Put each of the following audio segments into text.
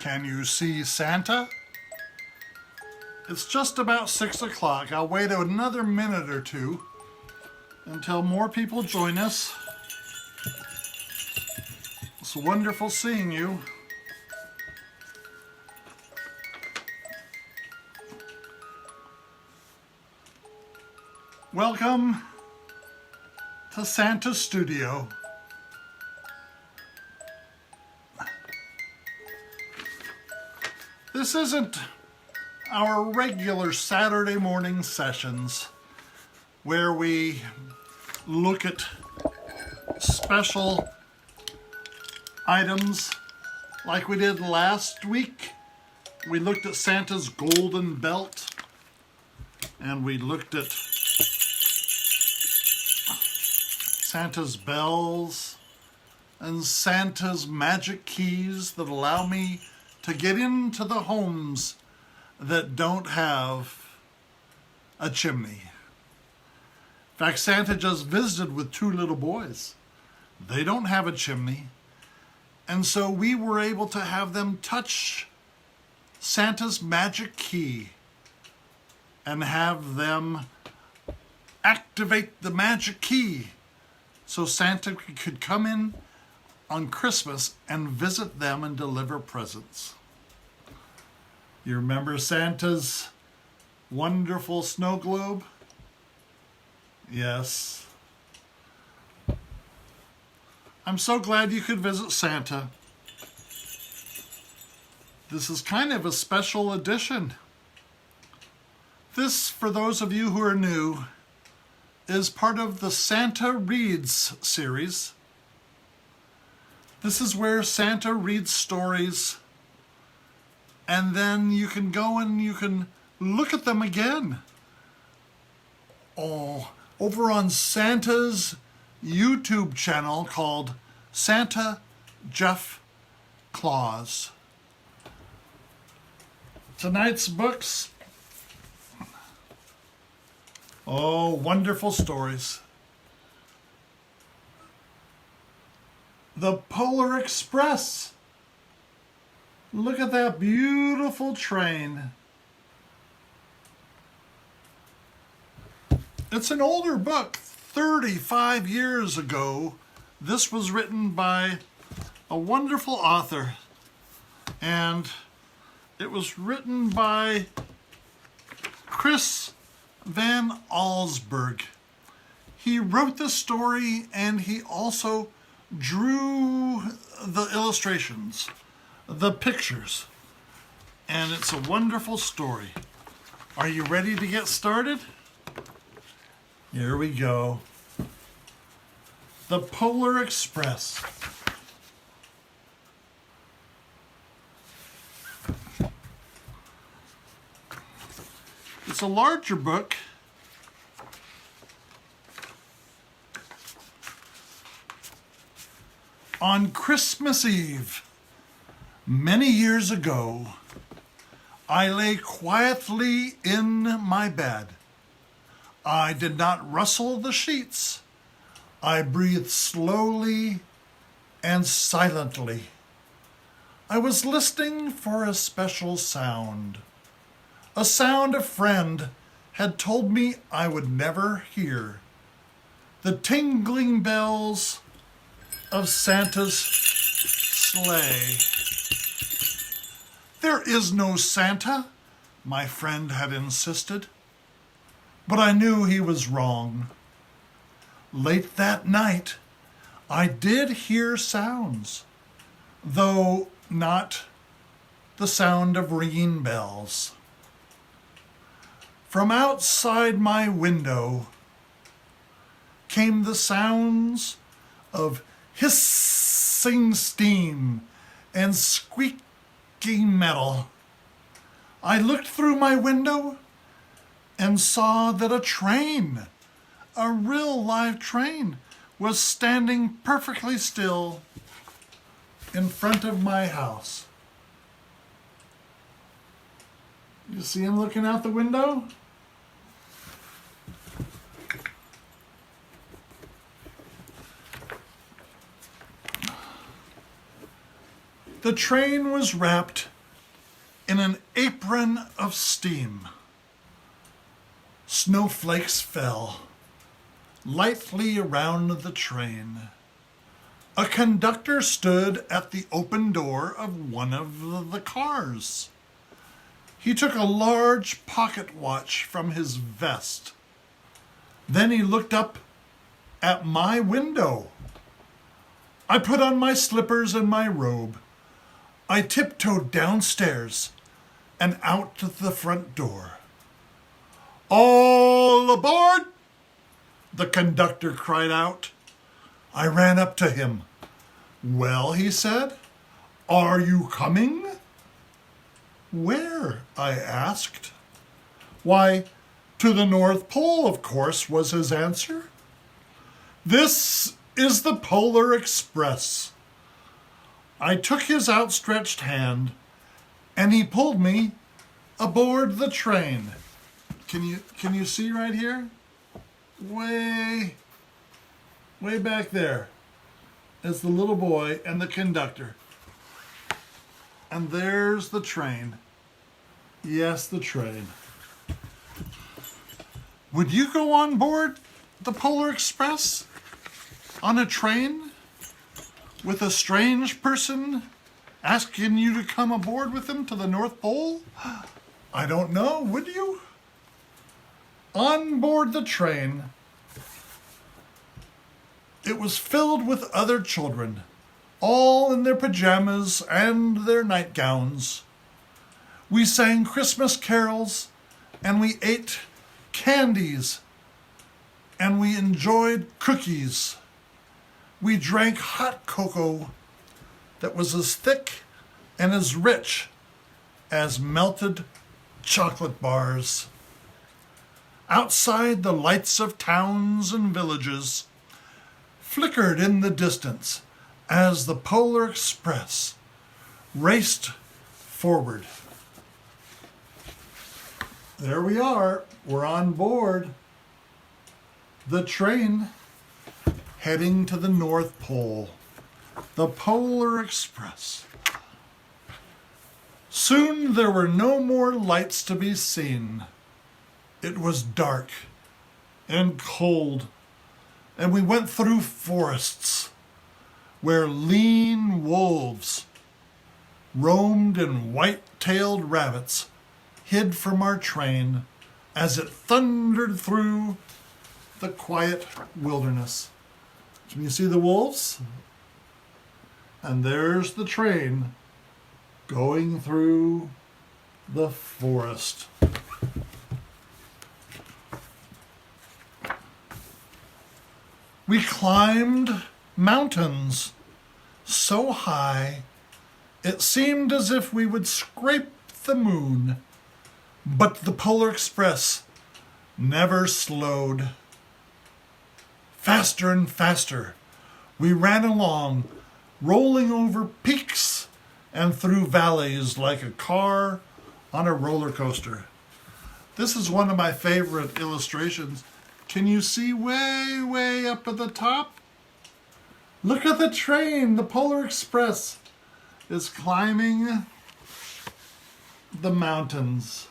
Can you see Santa? It's just about 6 o'clock. I'll wait another minute or two until more people join us. It's wonderful seeing you. Welcome to Santa's studio. This isn't our regular Saturday morning sessions where we look at special items like we did last week. We looked at Santa's golden belt and we looked at Santa's bells and Santa's magic keys that allow me to get into the homes that don't have a chimney. In fact, Santa just visited with 2 little boys. They don't have a chimney. And so we were able to have them touch Santa's magic key and have them activate the magic key so Santa could come in on Christmas and visit them and deliver presents. You remember Santa's wonderful snow globe? Yes. I'm so glad you could visit Santa. This is kind of a special edition. This, for those of you who are new, is part of the Santa Reads series. This is where Santa reads stories, and then you can go and you can look at them again. Oh, over on Santa's YouTube channel called Santa Jeff Claus. Tonight's books, oh, wonderful stories. The Polar Express. Look at that beautiful train. It's an older book, 35 years ago. This was written by a wonderful author, and it was written by Chris Van Allsburg. He wrote the story and he also drew the illustrations, the pictures, and it's a wonderful story. Are you ready to get started? Here we go. The Polar Express. It's a larger book. On Christmas Eve, many years ago, I lay quietly in my bed. I did not rustle the sheets. I breathed slowly and silently. I was listening for a special sound, a sound a friend had told me I would never hear. The tingling bells of Santa's sleigh. There is no Santa, my friend had insisted, but I knew he was wrong. Late that night, I did hear sounds, though not the sound of ringing bells. From outside my window came the sounds of hissing steam and squeaking metal. I looked through my window and saw that a train, a real live train, was standing perfectly still in front of my house. You see him looking out the window? The train was wrapped apron of steam. Snowflakes fell lightly around the train. A conductor stood at the open door of one of the cars. He took a large pocket watch from his vest. Then he looked up at my window. I put on my slippers and my robe. I tiptoed downstairs and out to the front door. "All aboard!" the conductor cried out. I ran up to him. "Well," he said, "are you coming?" "Where?" I asked. "Why, to the North Pole, of course," was his answer. "This is the Polar Express." I took his outstretched hand, and he pulled me aboard the train. Can you see right here? Way back there is the little boy and the conductor. And there's the train. Yes, the train. Would you go on board the Polar Express on a train with a strange person asking you to come aboard with him to the North Pole? I don't know, would you? On board the train, it was filled with other children, all in their pajamas and their nightgowns. We sang Christmas carols, and we ate candies, and we enjoyed cookies. We drank hot cocoa that was as thick and as rich as melted chocolate bars. Outside, the lights of towns and villages flickered in the distance as the Polar Express raced forward. There we are. We're on board the train heading to the North Pole, the Polar Express. Soon there were no more lights to be seen. It was dark and cold, and we went through forests where lean wolves roamed and white-tailed rabbits hid from our train as it thundered through the quiet wilderness. Can you see the wolves? And there's the train going through the forest. We climbed mountains so high it seemed as if we would scrape the moon, but the Polar Express never slowed. Faster and faster, we ran along, rolling over peaks and through valleys like a car on a roller coaster. This is one of my favorite illustrations. Can you see way up at the top? Look at the train. The Polar Express is climbing the mountains.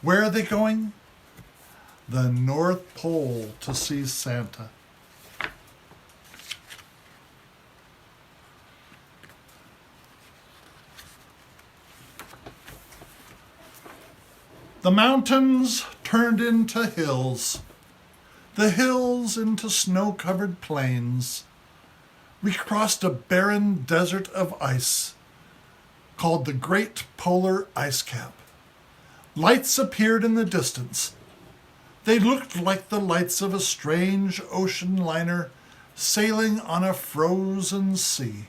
Where are they going? The North Pole to see Santa. The mountains turned into hills, the hills into snow-covered plains. We crossed a barren desert of ice called the Great Polar Ice Cap. Lights appeared in the distance. They looked like the lights of a strange ocean liner sailing on a frozen sea.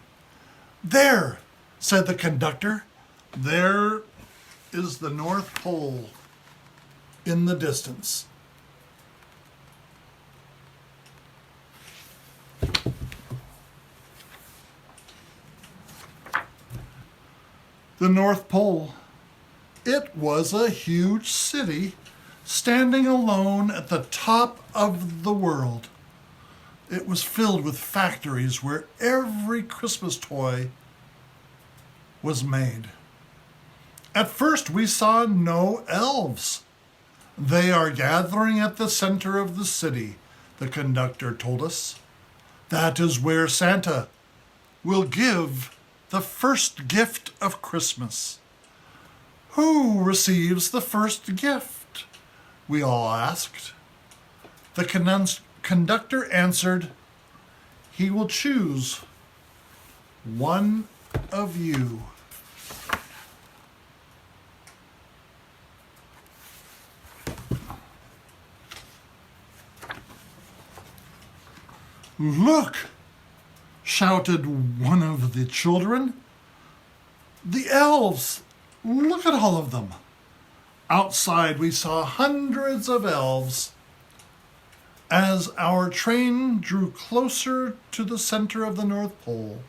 "There," said the conductor. "There is the North Pole in the distance." The North Pole. It was a huge city standing alone at the top of the world. It was filled with factories where every Christmas toy was made. At first, we saw no elves. They are gathering at the center of the city, the conductor told us. That is where Santa will give the first gift of Christmas. Who receives the first gift? We all asked. The conductor answered, he will choose one of you. Look, shouted one of the children. The elves! Look at all of them. Outside we saw hundreds of elves. As our train drew closer to the center of the North Pole,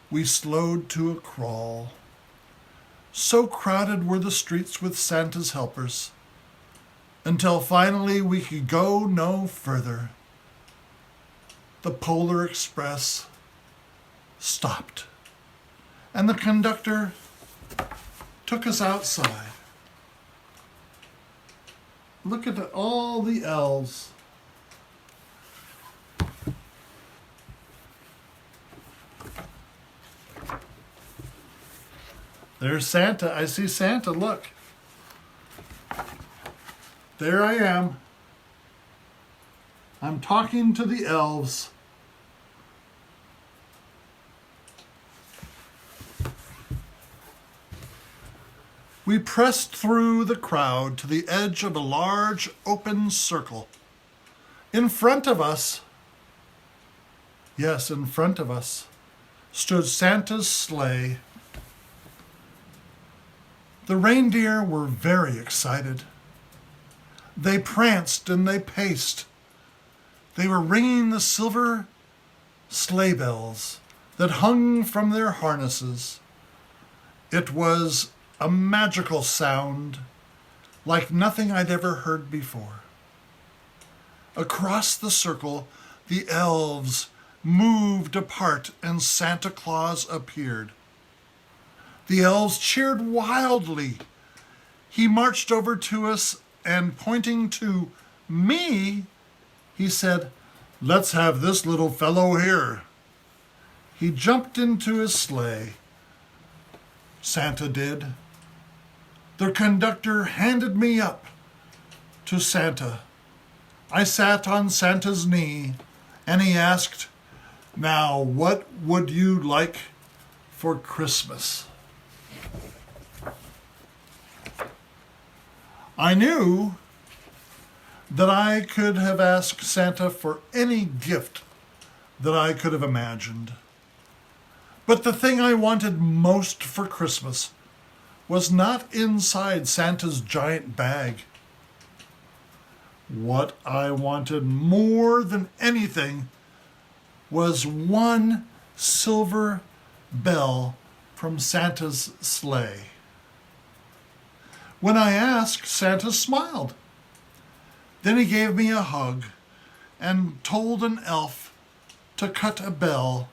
we slowed to a crawl. So crowded were the streets with Santa's helpers, until finally we could go no further. The Polar Express stopped, and the conductor took us outside. Look at all the elves. There's Santa. I see Santa. Look. There I am. I'm talking to the elves. We pressed through the crowd to the edge of a large open circle. In front of us, yes, in front of us, stood Santa's sleigh. The reindeer were very excited. They pranced and they paced. They were ringing the silver sleigh bells that hung from their harnesses. It was a magical sound like nothing I'd ever heard before. Across the circle, the elves moved apart and Santa Claus appeared. The elves cheered wildly. He marched over to us and pointing to me, he said, "Let's have this little fellow here." He jumped into his sleigh. Santa did. The conductor handed me up to Santa. I sat on Santa's knee, and he asked, "Now, what would you like for Christmas?" I knew that I could have asked Santa for any gift that I could have imagined. But the thing I wanted most for Christmas was not inside Santa's giant bag. What I wanted more than anything was one silver bell from Santa's sleigh. When I asked, Santa smiled. Then he gave me a hug and told an elf to cut a bell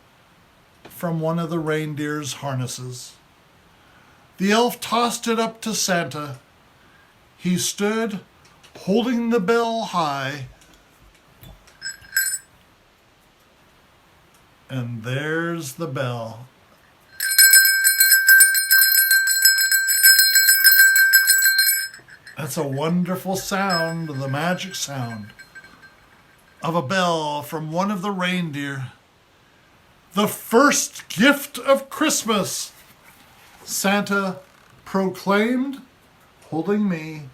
from one of the reindeer's harnesses. The elf tossed it up to Santa. He stood holding the bell high, and there's the bell. That's a wonderful sound, the magic sound of a bell from one of the reindeer. The first gift of Christmas, Santa proclaimed, holding me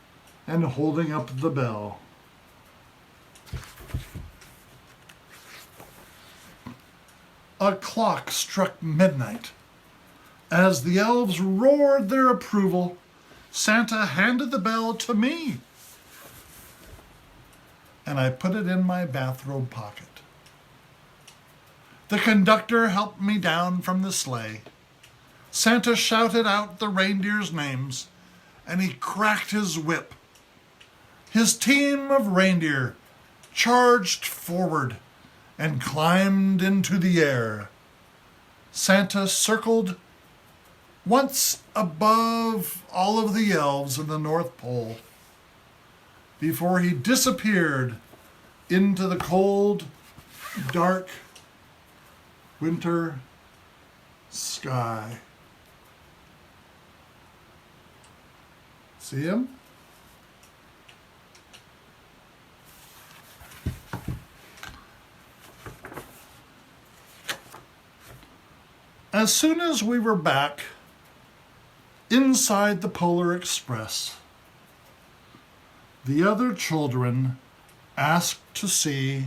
and holding up the bell. A clock struck midnight. As the elves roared their approval, Santa handed the bell to me, and I put it in my bathrobe pocket. The conductor helped me down from the sleigh. Santa shouted out the reindeers' names, and he cracked his whip. His team of reindeer charged forward and climbed into the air. Santa circled once above all of the elves in the North Pole, before he disappeared into the cold, dark winter sky. See him? As soon as we were back inside the Polar Express, the other children asked to see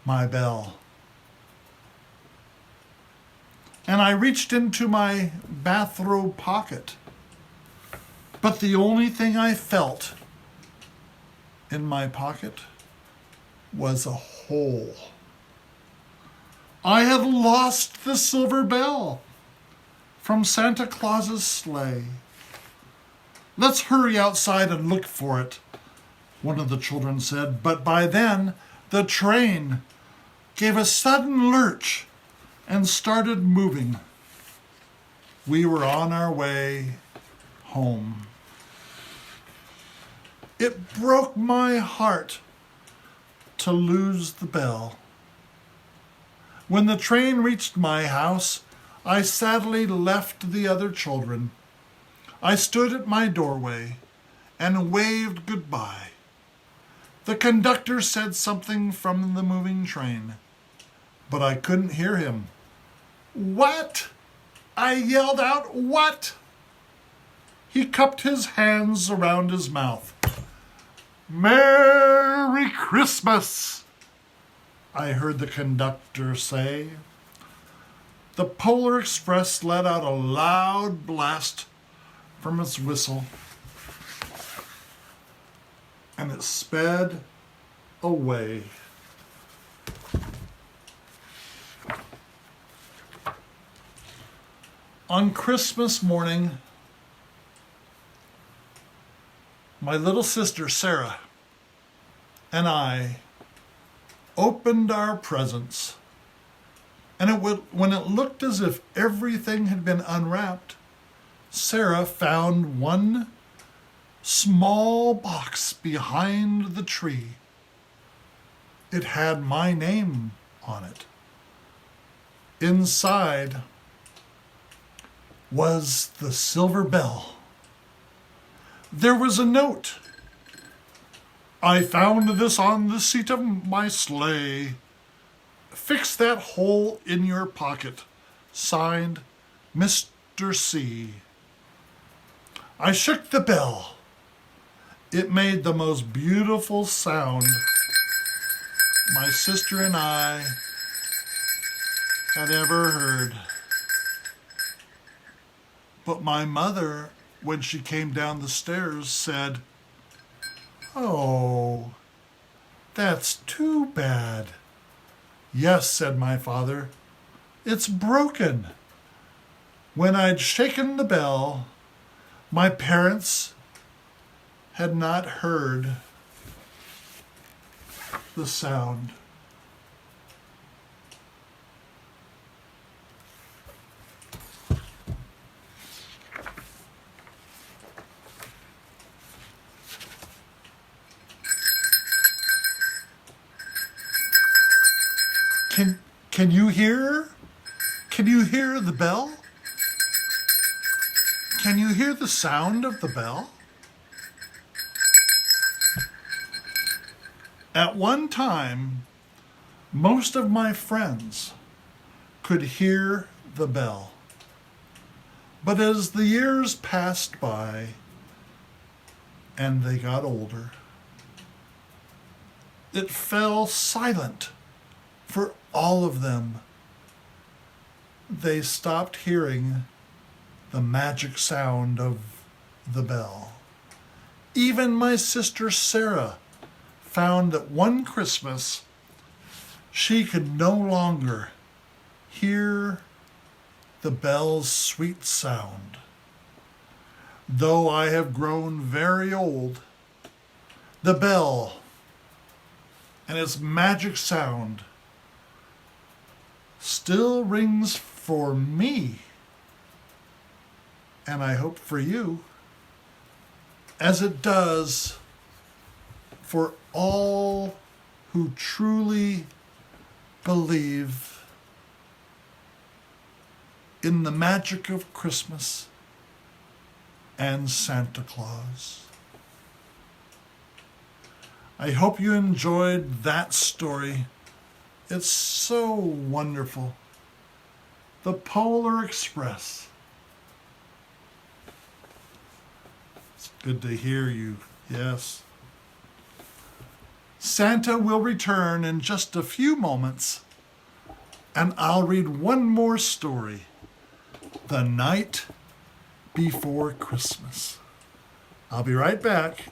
my bell. And I reached into my bathrobe pocket, but the only thing I felt in my pocket was a hole. I had lost the silver bell from Santa Claus's sleigh. Let's hurry outside and look for it, one of the children said. But by then, the train gave a sudden lurch and started moving. We were on our way home. It broke my heart to lose the bell. When the train reached my house, I sadly left the other children. I stood at my doorway and waved goodbye. The conductor said something from the moving train, but I couldn't hear him. What? I yelled out, what? He cupped his hands around his mouth. Merry Christmas, I heard the conductor say. The Polar Express let out a loud blast from its whistle, and it sped away. On Christmas morning, my little sister Sarah and I opened our presents, and when it looked as if everything had been unwrapped, Sarah found one small box behind the tree. It had my name on it. Inside was the silver bell. There was a note. I found this on the seat of my sleigh. Fix that hole in your pocket. Signed, Mr. C. I shook the bell. It made the most beautiful sound my sister and I had ever heard. But my mother, when she came down the stairs, said, "Oh, that's too bad." "Yes," said my father, "it's broken." When I'd shaken the bell, my parents had not heard the sound. Can you hear? Can you hear the bell? Can you hear the sound of the bell? At one time, most of my friends could hear the bell. But as the years passed by and they got older, it fell silent for all of them. They stopped hearing the magic sound of the bell. Even my sister Sarah found that one Christmas she could no longer hear the bell's sweet sound. Though I have grown very old, the bell and its magic sound still rings for me and I hope for you, as it does for all who truly believe in the magic of Christmas and Santa Claus. I hope you enjoyed that story. It's so wonderful. The Polar Express. It's good to hear you, yes. Santa will return in just a few moments, and I'll read one more story, The Night Before Christmas. I'll be right back.